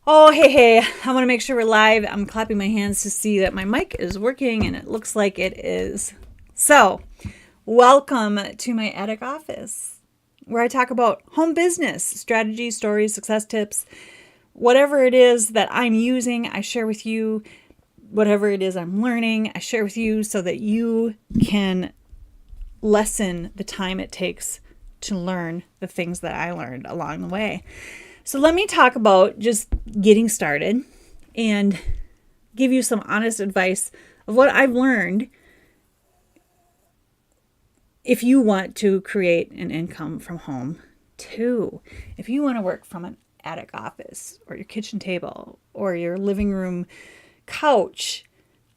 Oh, hey. I want to make sure we're live. I'm clapping my hands to see that my mic is working, and it looks like it is. So, welcome to my attic office, where I talk about home business, strategies, stories, success tips, whatever it is that I'm using, I share with you. Whatever it is I'm learning, I share with you so that you can lessen the time it takes to learn the things that I learned along the way. So let me talk about just getting started and give you some honest advice of what I've learned if you want to create an income from home too. If you want to work from an attic office or your kitchen table or your living room couch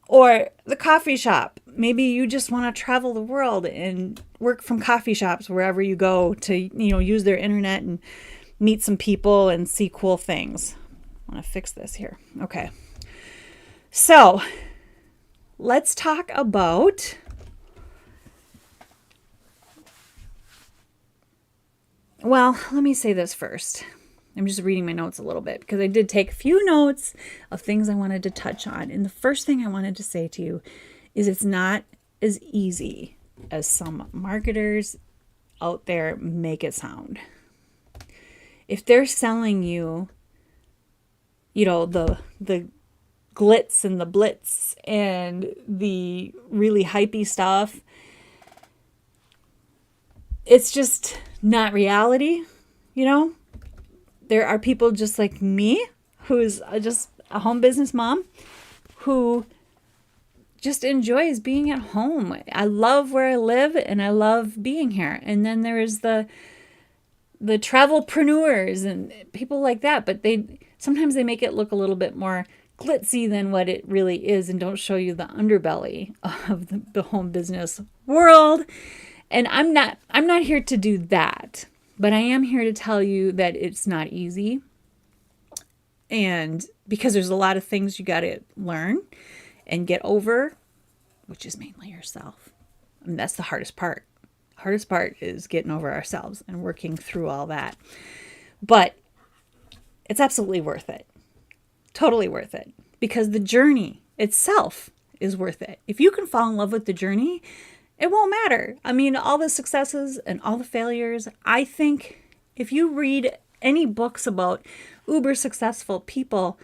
or the coffee shop. Maybe you just want to travel the world and work from coffee shops wherever you go to, use their internet and meet some people and see cool things. I want to fix this here. Okay. So let's talk about let me say this first. I'm just reading my notes a little bit because I did take a few notes of things I wanted to touch on. And the first thing I wanted to say to you is it's not as easy as some marketers out there make it sound. If they're selling you, the glitz and the blitz and the really hypey stuff, it's just not reality, There are people just like me, who's just a home business mom, who just enjoys being at home. I love where I live and I love being here. And then there's the travelpreneurs and people like that, but sometimes they make it look a little bit more glitzy than what it really is and don't show you the underbelly of the home business world. And I'm not here to do that. But I am here to tell you that it's not easy. And because there's a lot of things you got to learn and get over, which is mainly yourself. And that's the hardest part. Hardest part is getting over ourselves and working through all that. But it's absolutely worth it. Totally worth it. Because the journey itself is worth it. If you can fall in love with the journey, it won't matter. I mean, all the successes and all the failures, I think if you read any books about uber successful people,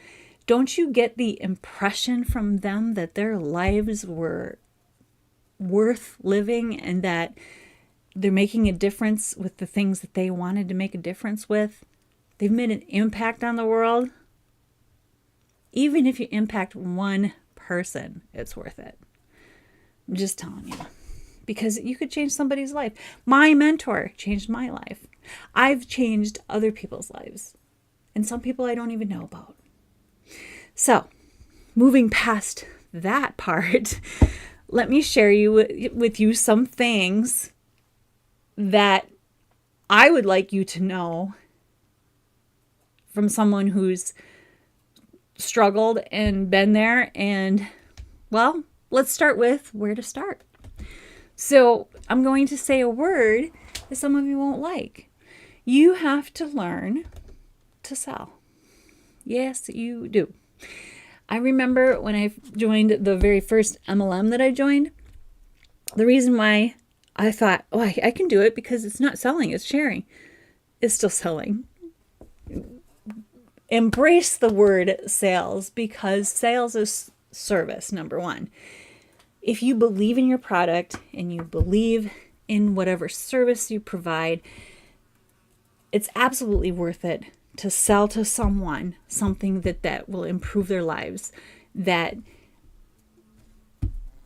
don't you get the impression from them that their lives were worth living and that they're making a difference with the things that they wanted to make a difference with? They've made an impact on the world. Even if you impact one person, it's worth it. I'm just telling you. Because you could change somebody's life. My mentor changed my life. I've changed other people's lives. And some people I don't even know about. So, moving past that part, let me share with you some things that I would like you to know from someone who's struggled and been there. And, let's start with where to start. So I'm going to say a word that some of you won't like. You have to learn to sell. Yes, you do. I remember when I joined the very first MLM that I joined, the reason why I thought, I can do it because it's not selling, it's sharing. It's still selling. Embrace the word sales because sales is service, number one. If you believe in your product and you believe in whatever service you provide, it's absolutely worth it to sell to someone something that will improve their lives, that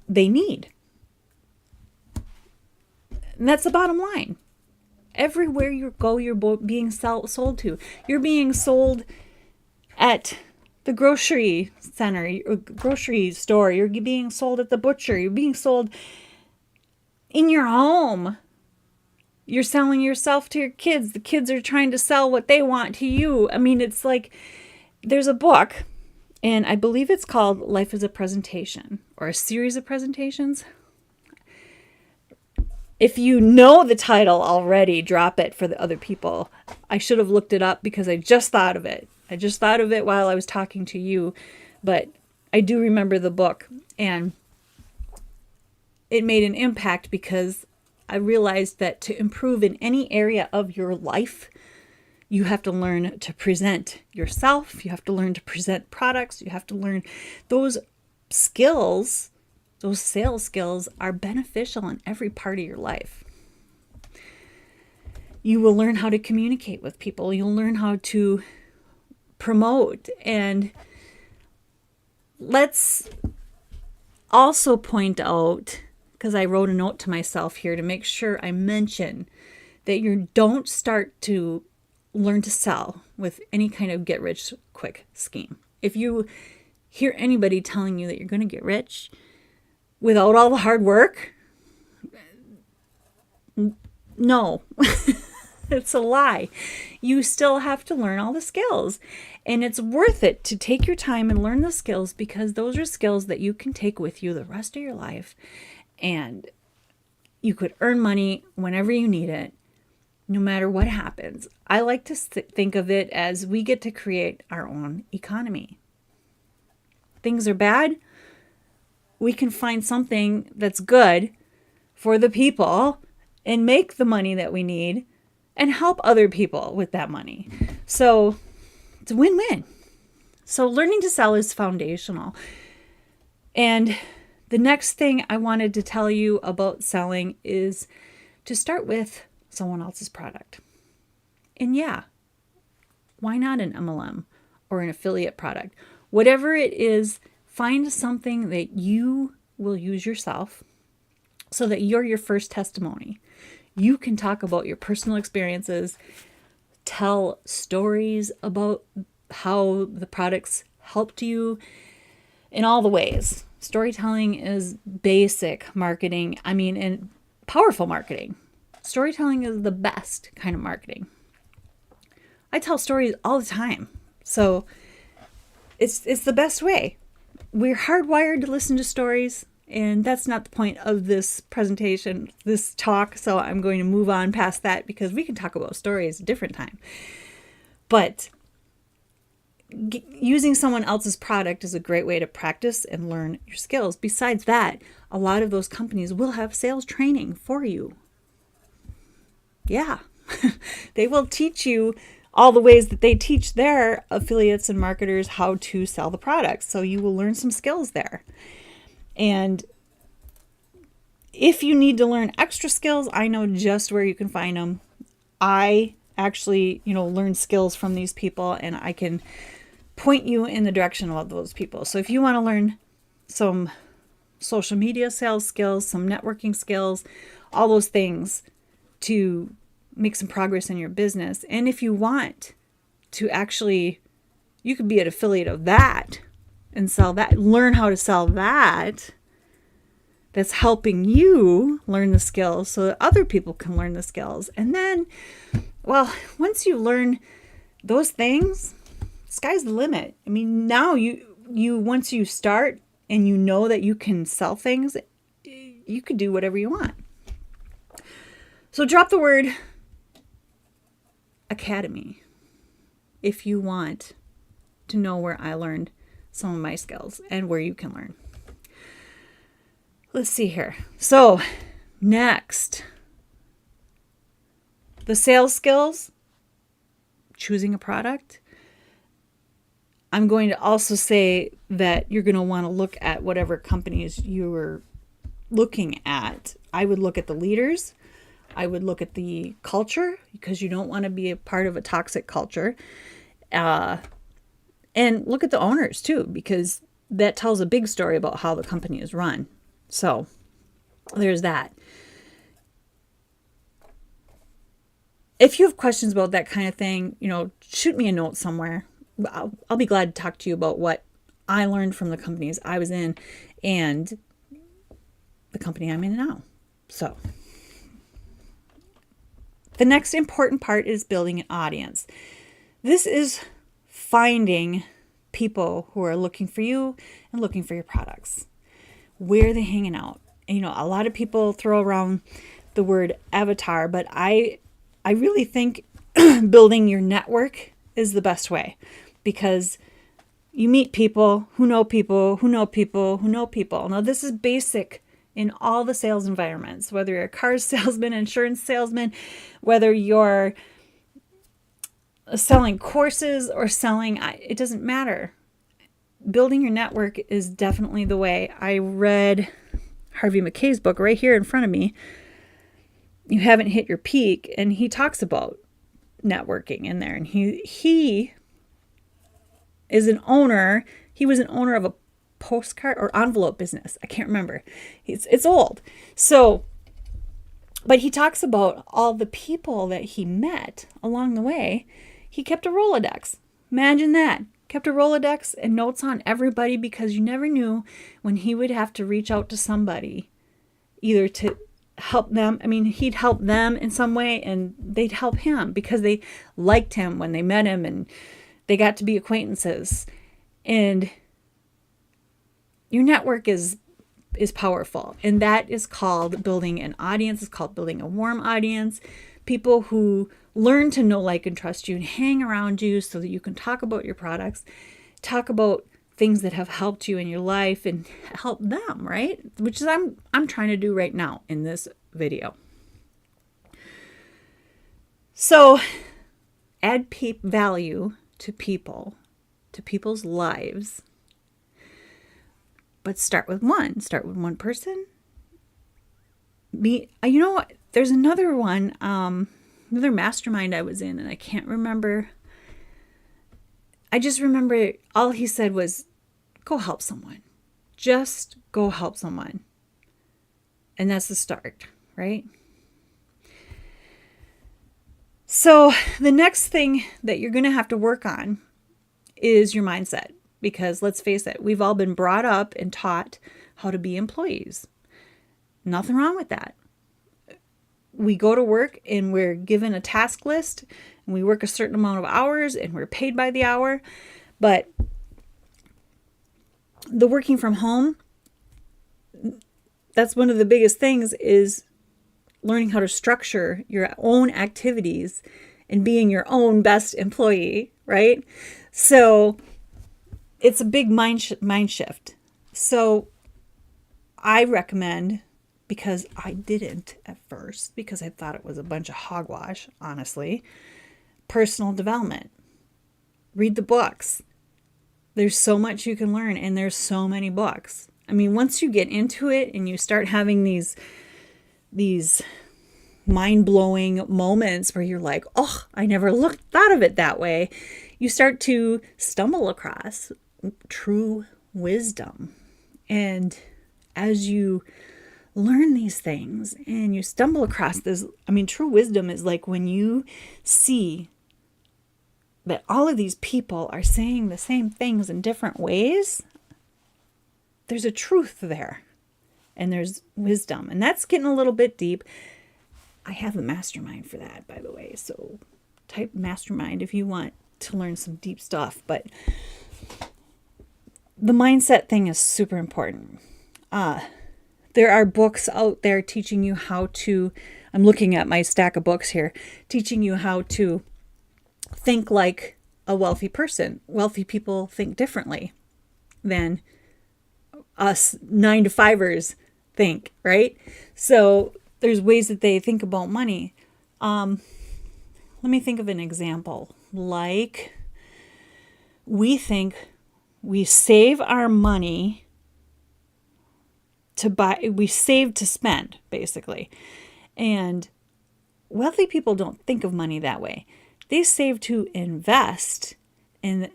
they need. And that's the bottom line. Everywhere you go, you're being sold to. You're being sold at the grocery center, or grocery store. You're being sold at the butcher. You're being sold in your home. You're selling yourself to your kids. The kids are trying to sell what they want to you. I mean, it's like there's a book, and I believe it's called Life is a Presentation or a series of presentations. If you know the title already, drop it for the other people. I should have looked it up because I just thought of it. I just thought of it while I was talking to you, but I do remember the book, and it made an impact because I realized that to improve in any area of your life, you have to learn to present yourself. You have to learn to present products. You have to learn those skills. Those sales skills are beneficial in every part of your life. You will learn how to communicate with people. You'll learn how to promote. And let's also point out, because I wrote a note to myself here to make sure I mention that you don't start to learn to sell with any kind of get rich quick scheme. If you hear anybody telling you that you're going to get rich without all the hard work, no, it's a lie. You still have to learn all the skills, and it's worth it to take your time and learn the skills, because those are skills that you can take with you the rest of your life, and you could earn money whenever you need it, no matter what happens. I like to think of it as we get to create our own economy. Things are bad, we can find something that's good for the people and make the money that we need and help other people with that money. So it's a win-win. So learning to sell is foundational. And the next thing I wanted to tell you about selling is to start with someone else's product. And yeah, why not an MLM or an affiliate product? Whatever it is, find something that you will use yourself so that you're your first testimony. You can talk about your personal experiences, tell stories about how the products helped you in all the ways. Storytelling is basic marketing. And powerful marketing. Storytelling is the best kind of marketing. I tell stories all the time. So it's the best way. We're hardwired to listen to stories, and that's not the point of this presentation, this talk. So I'm going to move on past that, because we can talk about stories a different time. But using someone else's product is a great way to practice and learn your skills. Besides that, a lot of those companies will have sales training for you. Yeah, they will teach you all the ways that they teach their affiliates and marketers how to sell the products. So you will learn some skills there. And if you need to learn extra skills, I know just where you can find them. I actually, learn skills from these people, and I can point you in the direction of those people. So if you want to learn some social media sales skills, some networking skills, all those things to make some progress in your business. And if you want to actually, you could be an affiliate of that and sell that, learn how to sell that. That's helping you learn the skills so that other people can learn the skills. And then, once you learn those things, sky's the limit. Now you once you start and you know that you can sell things, you could do whatever you want. So drop the word academy if you want to know where I learned some of my skills and where you can learn. Let's see here. So next, the sales skills, choosing a product. I'm going to also say that you're going to want to look at whatever companies you're looking at. I would look at the leaders. I would look at the culture, because you don't want to be a part of a toxic culture. And look at the owners too, because that tells a big story about how the company is run. So there's that. If you have questions about that kind of thing, shoot me a note somewhere. I'll be glad to talk to you about what I learned from the companies I was in and the company I'm in now. So the next important part is building an audience. This is finding people who are looking for you and looking for your products. Where are they hanging out? And, a lot of people throw around the word avatar, but I really think building your network is the best way. because you meet people who know people who know people who know people. Now, this is basic in all the sales environments, whether you're a car salesman, insurance salesman, whether you're selling courses or selling, it doesn't matter. Building your network is definitely the way. I read Harvey Mackay's book right here in front of me, You Haven't Hit Your Peak, and he talks about networking in there. And he is an owner. He was an owner of a postcard or envelope business. I can't remember. It's old. So, but he talks about all the people that he met along the way. He kept a Rolodex. Imagine that. Kept a Rolodex and notes on everybody, because you never knew when he would have to reach out to somebody, either to help them. I mean, he'd help them in some way and they'd help him because they liked him when they met him and they got to be acquaintances. And your network is powerful. And that is called building an audience. It's called building a warm audience. People who learn to know, like, and trust you and hang around you so that you can talk about your products, talk about things that have helped you in your life and help them, right? Which is I'm trying to do right now in this video. So add value to people, to people's lives. But start with one person. You know what? There's another one, another mastermind I was in, and I can't remember. I just remember all he said was, go help someone. Just go help someone. And that's the start, right? So the next thing that you're going to have to work on is your mindset. Because let's face it, we've all been brought up and taught how to be employees. Nothing wrong with that. We go to work and we're given a task list and we work a certain amount of hours and we're paid by the hour. But the working from home, that's one of the biggest things, is learning how to structure your own activities and being your own best employee, right? So it's a big mind shift. So I recommend, because I didn't at first, because I thought it was a bunch of hogwash, honestly, personal development. Read the books. There's so much you can learn, and there's so many books. I mean, once you get into it and you start having these mind-blowing moments where you're like, oh, I never thought of it that way, you start to stumble across true wisdom. And as you learn these things and you stumble across this, true wisdom is like when you see that all of these people are saying the same things in different ways, there's a truth there and there's wisdom. And that's getting a little bit deep. I have a mastermind for that, by the way. So type mastermind if you want to learn some deep stuff. But the mindset thing is super important. There are books out there teaching you how to, I'm looking at my stack of books here, teaching you how to think like a wealthy person. Wealthy people think differently than us 9-to-5ers think, right? So there's ways that they think about money. Let me think of an example. Like, we think we save our money we save to spend, basically. And wealthy people don't think of money that way. They save to invest, and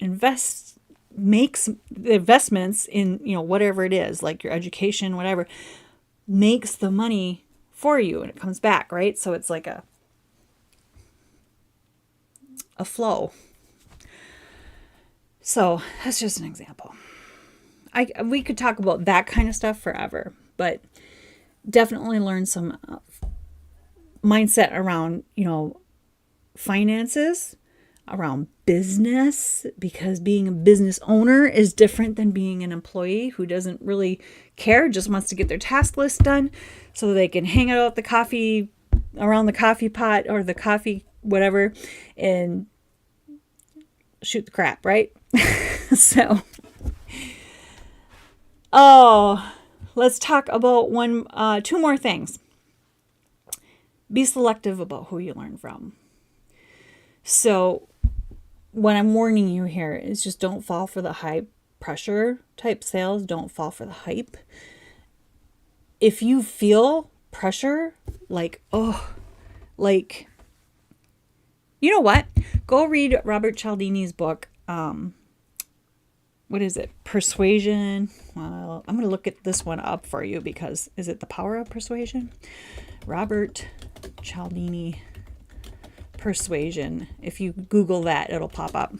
makes the investments in, whatever it is, like your education, whatever, makes the money for you and it comes back, right? So it's like a flow. So that's just an example. We could talk about that kind of stuff forever, but definitely learn some mindset around, finances, around business, because being a business owner is different than being an employee who doesn't really care, just wants to get their task list done so they can hang out at the coffee, around the coffee pot or the coffee, whatever, and shoot the crap, right? So, oh, let's talk about two more things. Be selective about who you learn from. So, what I'm warning you here is just don't fall for the high pressure type sales. Don't fall for the hype. If you feel pressure, like, you know what? Go read Robert Cialdini's book. What is it? Persuasion. Well, I'm going to look at this one up for you because is it The Power of Persuasion? Robert Cialdini, Persuasion. If you Google that, it'll pop up.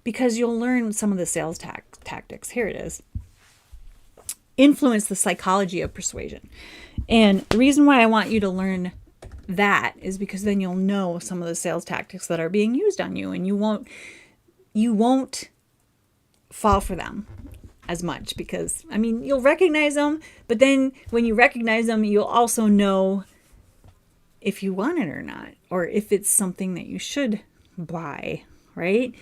Because you'll learn some of the sales tactics. Here it is. Influence the psychology of persuasion. And the reason why I want you to learn that is because then you'll know some of the sales tactics that are being used on you, and you won't fall for them as much because, I mean, you'll recognize them, but then when you recognize them, you'll also know if you want it or not, or if it's something that you should buy, right?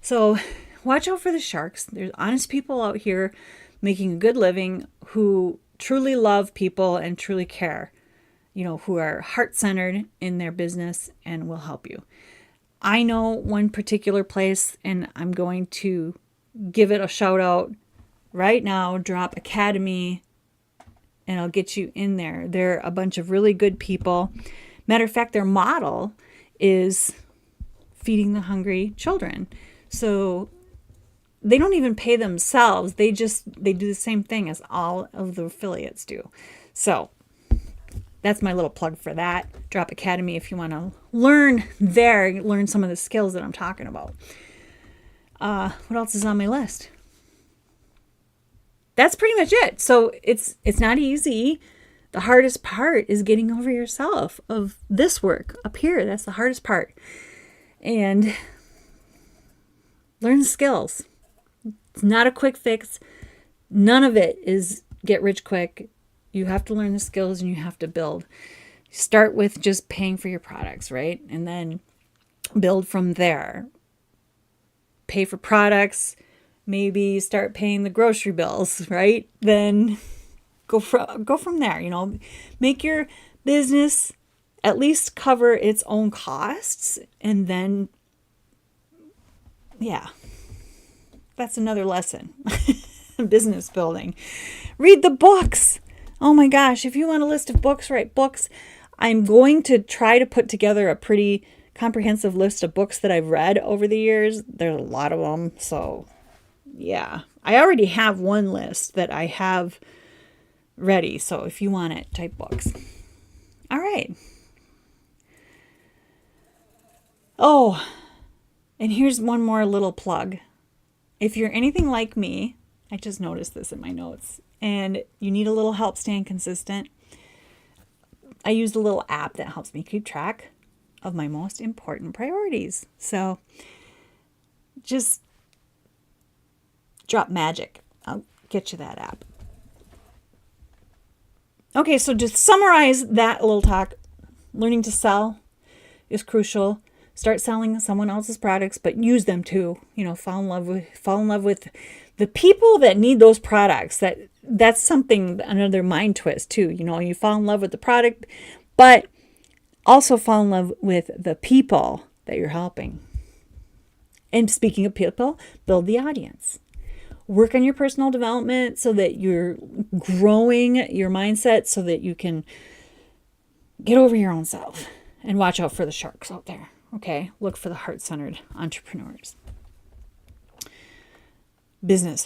So watch out for the sharks. There's honest people out here making a good living who truly love people and truly care, who are heart-centered in their business and will help you. I know one particular place, and I'm going to give it a shout out right now. Drop Academy, and I'll get you in there. They're a bunch of really good people. Matter of fact, their model is feeding the hungry children. So they don't even pay themselves. They do the same thing as all of the affiliates do. So that's my little plug for that. Drop Academy if you want to learn some of the skills that I'm talking about. What else is on my list? That's pretty much it. So it's not easy. The hardest part is getting over yourself of this work up here. That's the hardest part. And learn skills. It's not a quick fix. None of it is get rich quick. You have to learn the skills and you have to build. Start with just paying for your products, right? And then build from there. Pay for products, maybe start paying the grocery bills, right? Then go from there, Make your business at least cover its own costs, and then that's another lesson. Business building. Read the books. Oh my gosh, if you want a list of books, write books. I'm going to try to put together a pretty comprehensive list of books that I've read over the years. There's a lot of them. So yeah, I already have one list that I have ready. So if you want it, type books. All right. Oh, and here's one more little plug. If you're anything like me, I just noticed this in my notes, and you need a little help staying consistent, I use a little app that helps me keep track of my most important priorities. So just drop magic. I'll get you that app. Okay, so to summarize that little talk, learning to sell is crucial. Start selling someone else's products, but use them too. Fall in love with the people that need those products. That's something, another mind twist too. You fall in love with the product, but also fall in love with the people that you're helping. And speaking of people, build the audience. Work on your personal development so that you're growing your mindset so that you can get over your own self, and watch out for the sharks out there. Okay, look for the heart-centered entrepreneurs.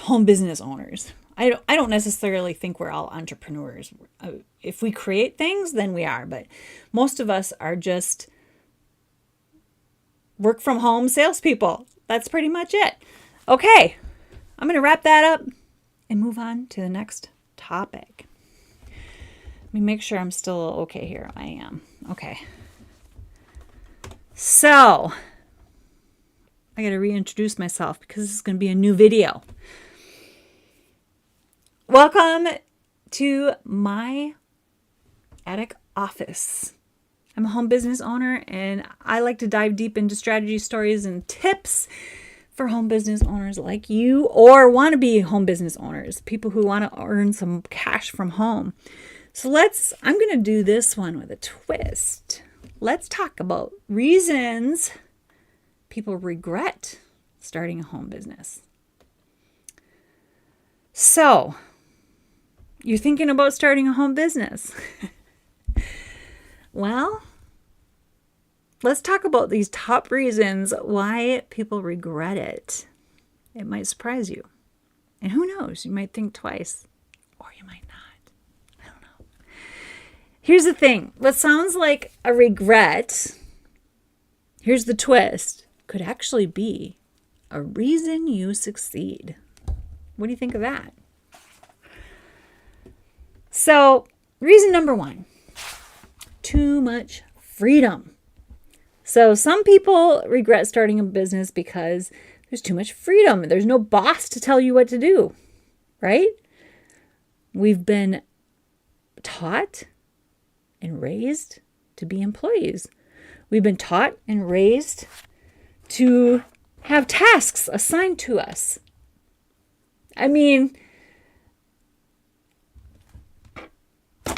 Home business owners. I don't necessarily think we're all entrepreneurs. If we create things, then we are, but most of us are just work from home salespeople. That's pretty much it. Okay, I'm going to wrap that up and move on to the next topic. Let me make sure I'm still okay here. I am. Okay. So, I got to reintroduce myself because this is going to be a new video. Welcome to my attic office. I'm a home business owner, and I like to dive deep into strategy, stories, and tips for home business owners like you, or want to be home business owners, people who want to earn some cash from home. So I'm going to do this one with a twist. Let's talk about reasons people regret starting a home business. So, you're thinking about starting a home business. Well, let's talk about these top reasons why people regret it. It might surprise you. And who knows, you might think twice, or you might not. I don't know. Here's the thing. What sounds like a regret, here's the twist, could actually be a reason you succeed. What do you think of that? So, reason number 1, too much freedom. So some people regret starting a business because there's too much freedom. There's no boss to tell you what to do, right? We've been taught and raised to be employees. We've been taught and raised to have tasks assigned to us. I mean,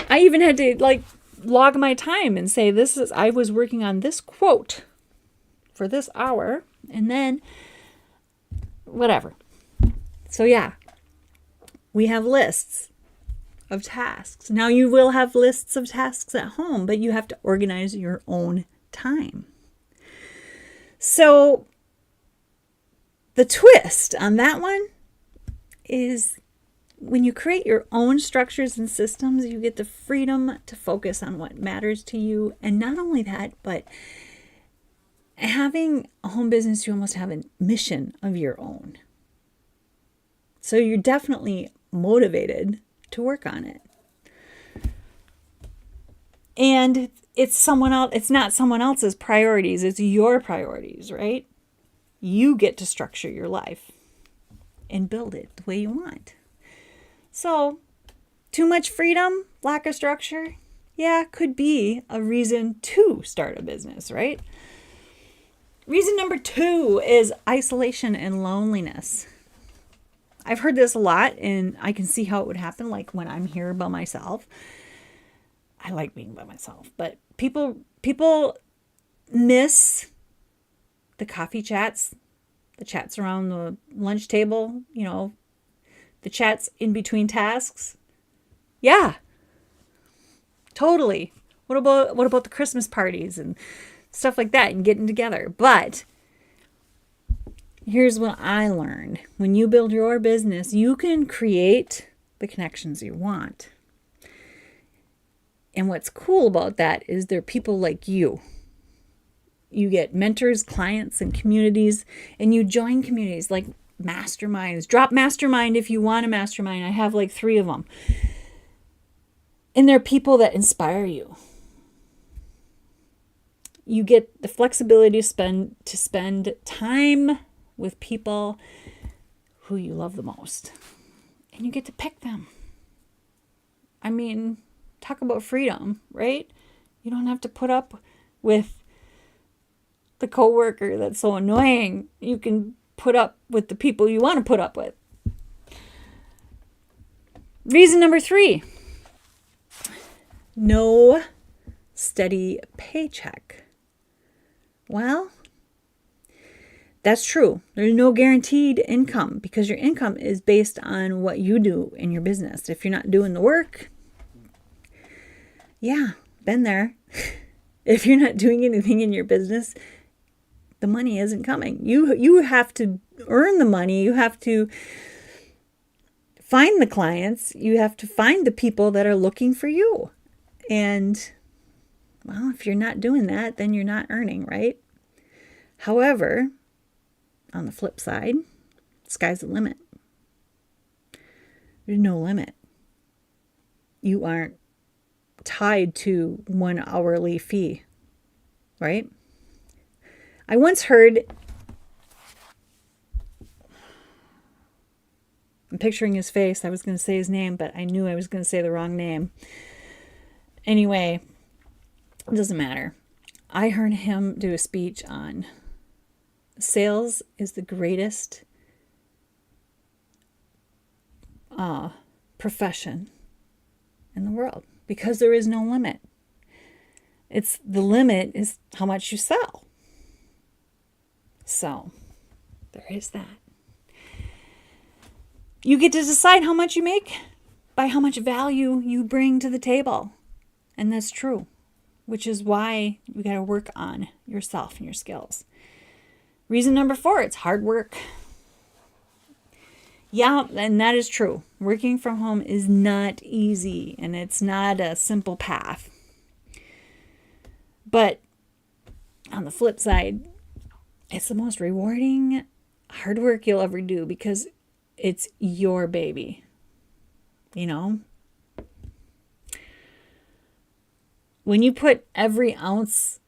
I even had to log my time and say I was working on this quote for this hour, and then whatever. So yeah, we have lists of tasks. Now you will have lists of tasks at home, but you have to organize your own time. So the twist on that one is when you create your own structures and systems, you get the freedom to focus on what matters to you. And not only that, but having a home business, you almost have a mission of your own. So you're definitely motivated to work on it. And it's not someone else's priorities, it's your priorities, right? You get to structure your life and build it the way you want. So, too much freedom, lack of structure, yeah, could be a reason to start a business, right? Reason number 2 is isolation and loneliness. I've heard this a lot, and I can see how it would happen, like when I'm here by myself. I like being by myself, but people miss the coffee chats, the chats around the lunch table, the chats in between tasks. Yeah, totally. What about the Christmas parties and stuff like that and getting together? But here's what I learned. When you build your business, you can create the connections you want. And what's cool about that is they're people like you. You get mentors, clients, and communities, and you join communities like masterminds. Drop mastermind if you want a mastermind. I have 3 of them. And they're people that inspire you. You get the flexibility to spend time with people who you love the most. And you get to pick them. I mean, talk about freedom, right? You don't have to put up with the coworker that's so annoying. You can put up with the people you want to put up with. Reason number 3, no steady paycheck. Well, that's true. There's no guaranteed income because your income is based on what you do in your business. If you're not doing the work, yeah, been there. If you're not doing anything in your business, the money isn't coming. You have to earn the money. You have to find the clients. You have to find the people that are looking for you. And, well, if you're not doing that, then you're not earning, right? However, on the flip side, sky's the limit. There's no limit. You aren't tied to one hourly fee, right? I once heard, I'm picturing his face. I was going to say his name, but I knew I was going to say the wrong name. Anyway, It doesn't matter. I heard him do a speech on sales is the greatest profession in the world because there is no limit. It's the limit is how much you sell. So there is that. You get to decide how much you make by how much value you bring to the table. And that's true, which is why you got to work on yourself and your skills. Reason number 4, it's hard work. Yeah, and that is true. Working from home is not easy, and it's not a simple path. But on the flip side, it's the most rewarding hard work you'll ever do because it's your baby, you know? When you put every ounce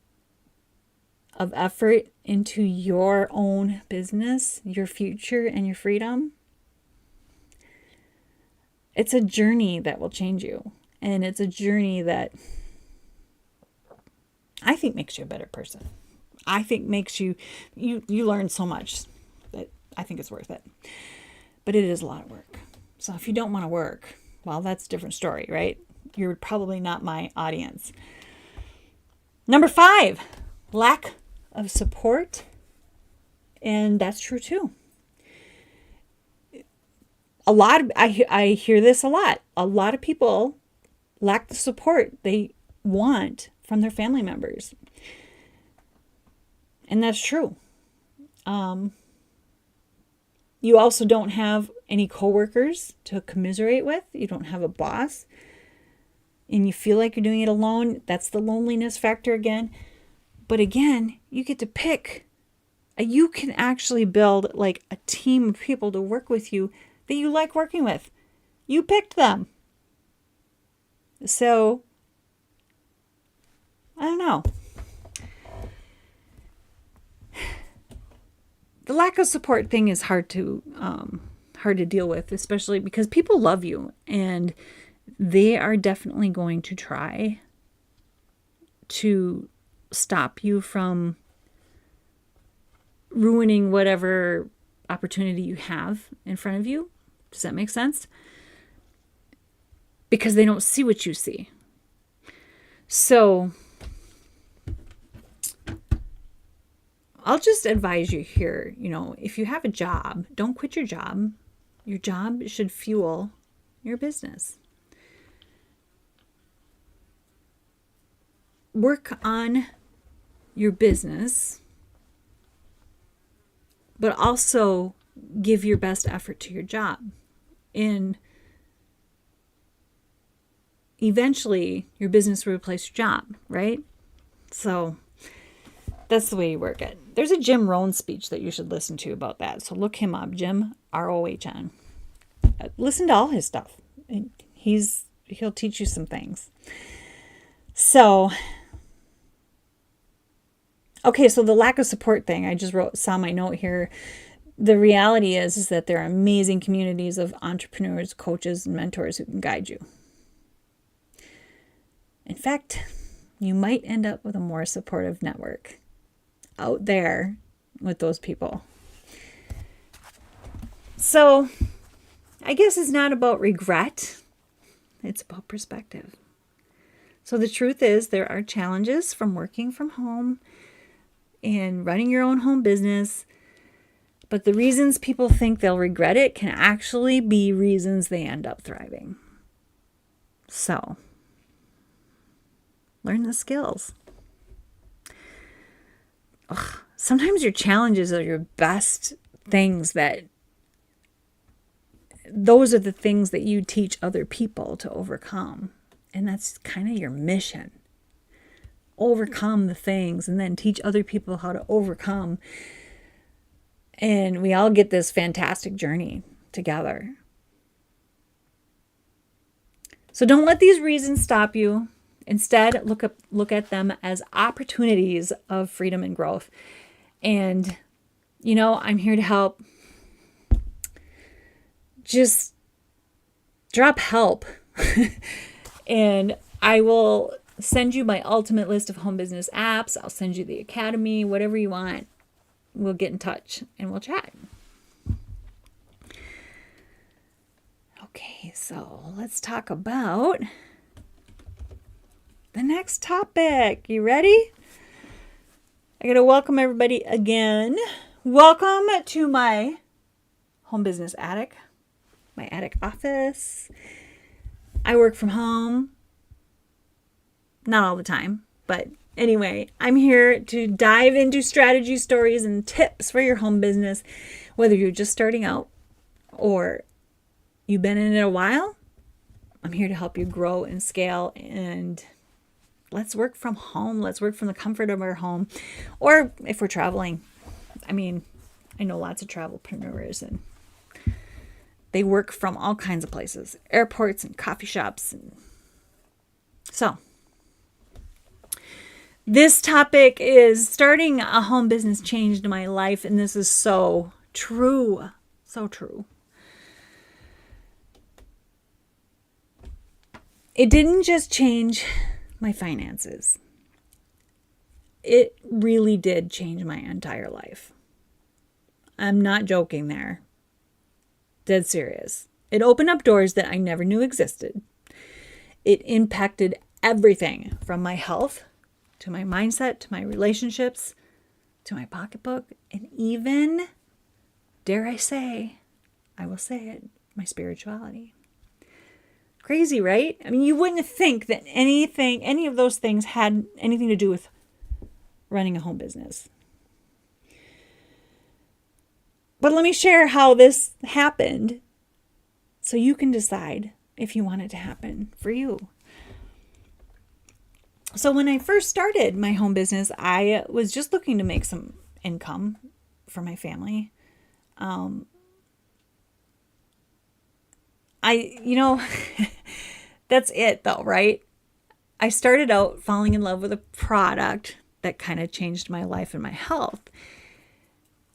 of effort into your own business, your future, and your freedom, it's a journey that will change you. And it's a journey that I think makes you a better person. I think makes you learn so much that I think it's worth it. But it is a lot of work. So if you don't want to work, well, that's a different story, right? You're probably not my audience. Number 5, lack of support. And that's true too. I hear this a lot. A lot of people lack the support they want from their family members. And that's true. You also don't have any coworkers to commiserate with. You don't have a boss. And you feel like you're doing it alone. That's the loneliness factor again. But again, you get to pick. You can actually build like a team of people to work with you that you like working with. You picked them. So, I don't know. The lack of support thing is hard to deal with, especially because people love you and they are definitely going to try to stop you from ruining whatever opportunity you have in front of you. Does that make sense? Because they don't see what you see. So I'll just advise you here, if you have a job, don't quit your job. Your job should fuel your business. Work on your business, but also give your best effort to your job. And eventually your business will replace your job, right? So that's the way you work it. There's a Jim Rohn speech that you should listen to about that. So look him up, Jim, R-O-H-N. Listen to all his stuff. He'll teach you some things. So, okay, so the lack of support thing, I just saw my note here. The reality is that there are amazing communities of entrepreneurs, coaches, and mentors who can guide you. In fact, you might end up with a more supportive network out there with those people. So, I guess it's not about regret. It's about perspective. So the truth is there are challenges from working from home and running your own home business. But the reasons people think they'll regret it can actually be reasons they end up thriving. So, learn the skills. Sometimes your challenges are your best things those are the things that you teach other people to overcome. And that's kind of your mission. Overcome the things and then teach other people how to overcome. And we all get this fantastic journey together. So don't let these reasons stop you. Instead, look at them as opportunities of freedom and growth. And, I'm here to help. Just drop help. And I will send you my ultimate list of home business apps. I'll send you the academy, whatever you want. We'll get in touch and we'll chat. Okay, so let's talk about the next topic. You ready? I got to welcome everybody again. Welcome to my home business attic, my attic office. I work from home. Not all the time, but anyway, I'm here to dive into strategy, stories, and tips for your home business, whether you're just starting out or you've been in it a while. I'm here to help you grow and scale, and let's work from home. Let's work from the comfort of our home. Or if we're traveling, I know lots of travelpreneurs, and they work from all kinds of places, airports and coffee shops. And so this topic is starting a home business changed my life, and this is so true. So true. It didn't just change my finances. It really did change my entire life. I'm not joking there. Dead serious. It opened up doors that I never knew existed. It impacted everything from my health to my mindset, to my relationships, to my pocketbook, and even, dare I say, I will say it, my spirituality. Crazy, right? I mean, you wouldn't think that any of those things had anything to do with running a home business. But let me share how this happened so you can decide if you want it to happen for you. So when I first started my home business, I was just looking to make some income for my family. That's it though, right? I started out falling in love with a product that kind of changed my life and my health.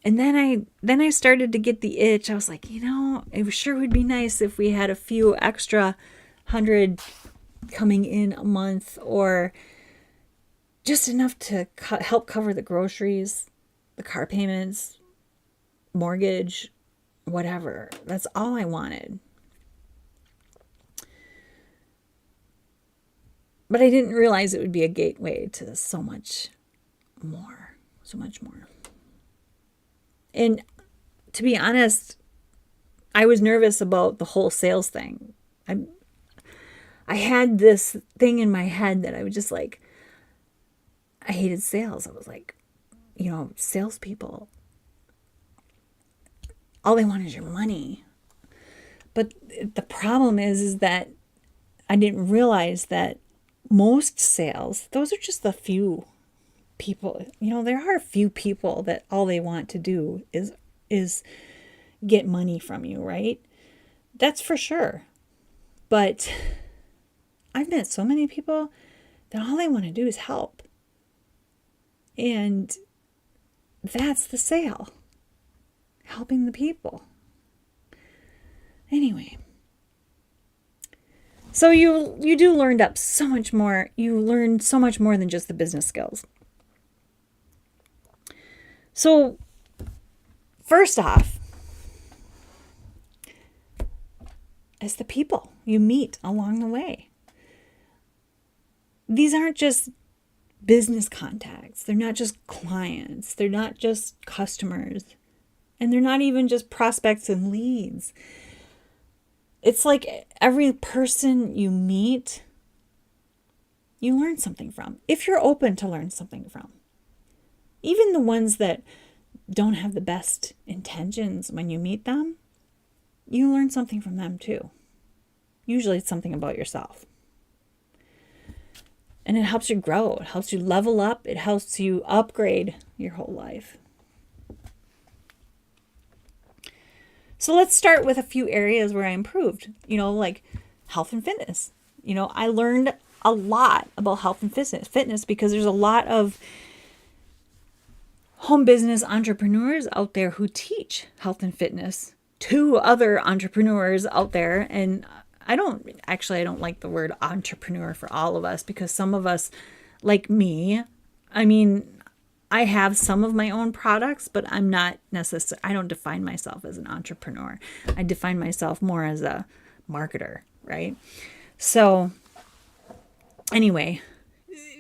And then I started to get the itch. I was like, it sure would be nice if we had a few extra $100 coming in a month, or just enough to help cover the groceries, the car payments, mortgage, whatever. That's all I wanted. But I didn't realize it would be a gateway to so much more. And to be honest, I was nervous about the whole sales thing. I had this thing in my head that I was just like, I hated sales. I was like, salespeople, all they want is your money. But the problem is that I didn't realize that most sales, those are just the few people. There are a few people that all they want to do is get money from you, right? That's for sure. But I've met so many people that all they want to do is help. And that's the sale. Helping the people. Anyway. So you do learn up so much more. You learn so much more than just the business skills. So first off, it's the people you meet along the way. These aren't just business contacts. They're not just clients. They're not just customers. And they're not even just prospects and leads. It's like every person you meet, you learn something from. If you're open to learn something from. Even the ones that don't have the best intentions when you meet them, you learn something from them too. Usually it's something about yourself. And it helps you grow. It helps you level up. It helps you upgrade your whole life. So let's start with a few areas where I improved, like health and fitness. I learned a lot about health and fitness because there's a lot of home business entrepreneurs out there who teach health and fitness to other entrepreneurs out there. And I don't like the word entrepreneur for all of us, because some of us, like me, I mean, I have some of my own products, but I'm not necessarily, I don't define myself as an entrepreneur. I define myself more as a marketer, right? So anyway,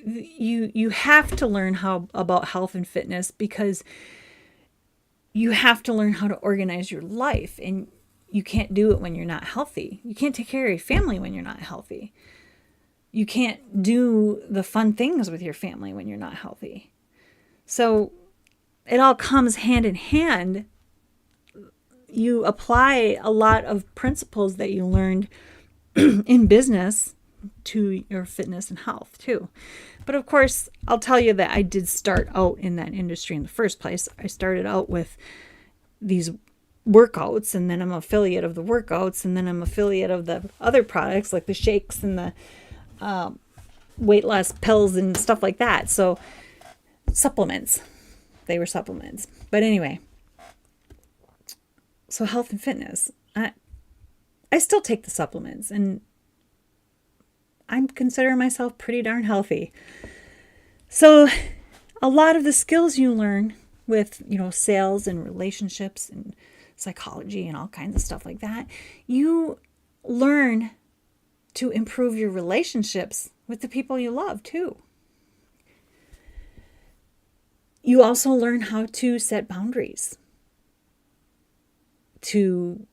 you have to learn how about health and fitness, because you have to learn how to organize your life, and you can't do it when you're not healthy. You can't take care of your family when you're not healthy. You can't do the fun things with your family when you're not healthy. So it all comes hand in hand. You apply a lot of principles that you learned in business to your fitness and health too. But of course, I'll tell you that I did start out in that industry in the first place. I started out with these workouts, and then I'm affiliate of the workouts, and then I'm affiliate of the other products like the shakes and the weight loss pills and stuff like that. So supplements, they were supplements. But anyway, so health and fitness, I still take the supplements, and I'm considering myself pretty darn healthy. So a lot of the skills you learn with, sales and relationships and psychology and all kinds of stuff like that, you learn to improve your relationships with the people you love too. You also learn how to set boundaries, to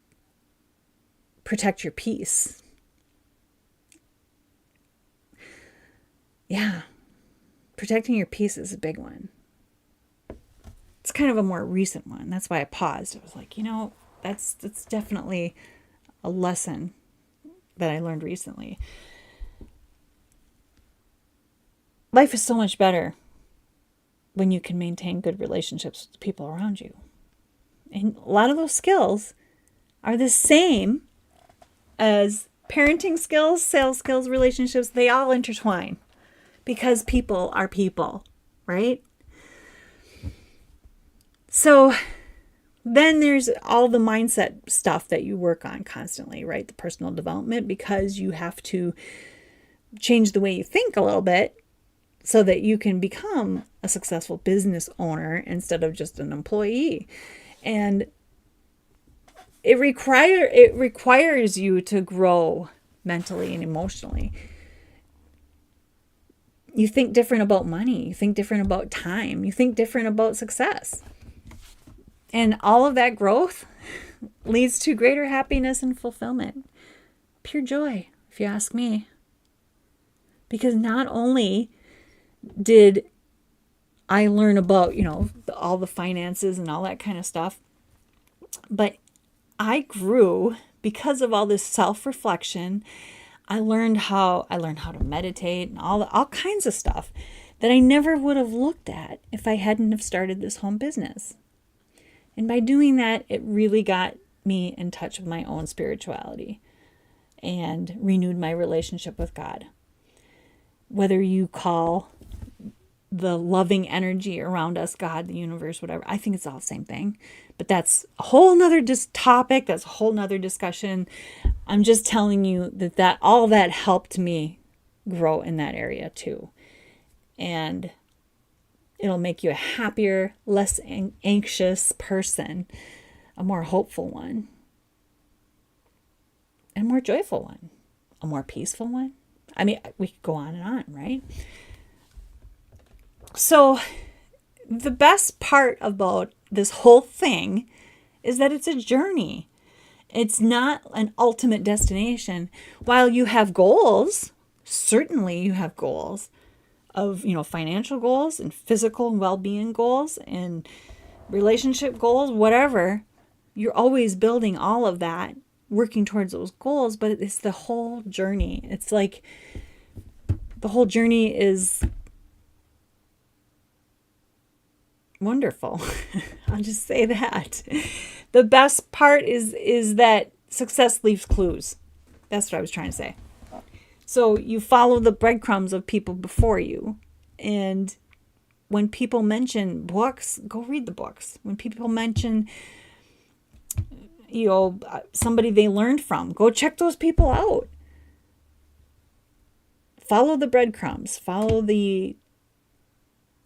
protect your peace. Yeah, protecting your peace is a big one. It's kind of a more recent one. That's why I paused. I was like, that's definitely a lesson that I learned recently. Life is so much better when you can maintain good relationships with the people around you. And a lot of those skills are the same as parenting skills, sales skills, relationships. They all intertwine because people are people, right? So then there's all the mindset stuff that you work on constantly, right? The personal development, because you have to change the way you think a little bit so that you can become a successful business owner instead of just an employee. And it requires you to grow mentally and emotionally. You think different about money. You think different about time. You think different about success. And all of that growth leads to greater happiness and fulfillment. Pure joy, if you ask me. Because not only did I learn about, all the finances and all that kind of stuff, but I grew because of all this self-reflection. I learned how to meditate and all kinds of stuff that I never would have looked at if I hadn't have started this home business. And by doing that, it really got me in touch with my own spirituality and renewed my relationship with God. Whether you call the loving energy around us God, the universe, whatever, I think it's all the same thing. But that's a whole nother topic. That's a whole nother discussion. I'm just telling you that all that helped me grow in that area too. And it'll make you a happier, less anxious person, a more hopeful one, and a more joyful one, a more peaceful one. I mean, we could go on and on, right? So the best part about this whole thing is that it's a journey. It's not an ultimate destination. While you have goals, certainly you have goals of, financial goals and physical well-being goals and relationship goals, whatever. You're always building all of that, working towards those goals, but it's the whole journey. It's like the whole journey is wonderful. I'll just say that. The best part is that success leaves clues. That's what I was trying to say. So you follow the breadcrumbs of people before you. And when people mention books, go read the books. When people mention, somebody they learned from. Go check those people out. Follow the breadcrumbs. Follow the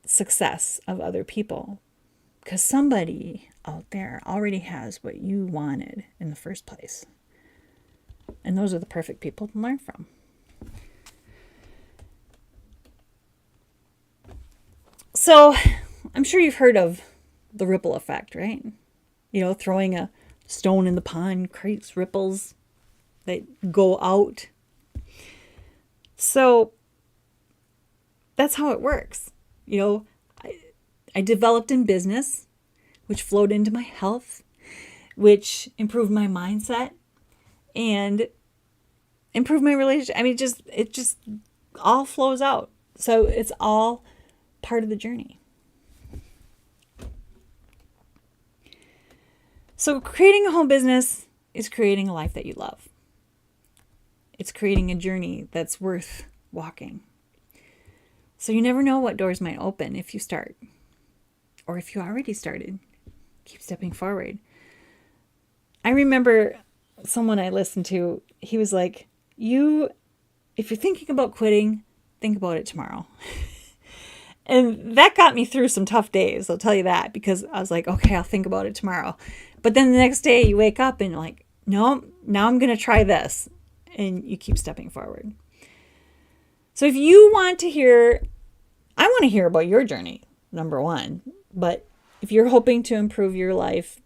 success of other people. Because somebody out there already has what you wanted in the first place. And those are the perfect people to learn from. So, I'm sure you've heard of the ripple effect, right? Throwing a stone in the pond creates ripples that go out. So, that's how it works. I developed in business, which flowed into my health, which improved my mindset and improved my relationship. It just all flows out. So it's all part of the journey. So creating a home business is creating a life that you love. It's creating a journey that's worth walking. So you never know what doors might open if you start. Or if you already started, keep stepping forward. I remember someone I listened to, he was like, if you're thinking about quitting, think about it tomorrow. And that got me through some tough days, I'll tell you that, because I was like, okay, I'll think about it tomorrow. But then the next day you wake up and you're like, no, now I'm going to try this. And you keep stepping forward. So if you want to hear, I want to hear about your journey, number one. But if you're hoping to improve your life,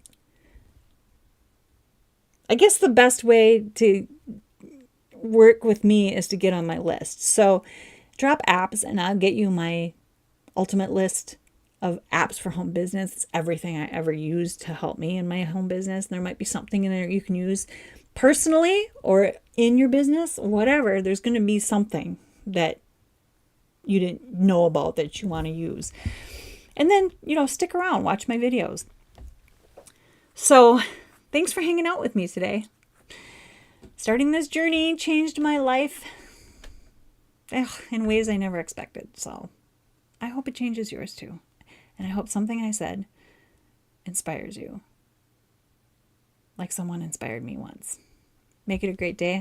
I guess the best way to work with me is to get on my list. So drop apps and I'll get you my ultimate list of apps for home business. It's everything I ever used to help me in my home business. There might be something in there you can use personally or in your business, whatever. There's going to be something that you didn't know about that you want to use. And then, stick around, watch my videos. So, thanks for hanging out with me today. Starting this journey changed my life in ways I never expected. So, I hope it changes yours too. And I hope something I said inspires you. Like someone inspired me once. Make it a great day.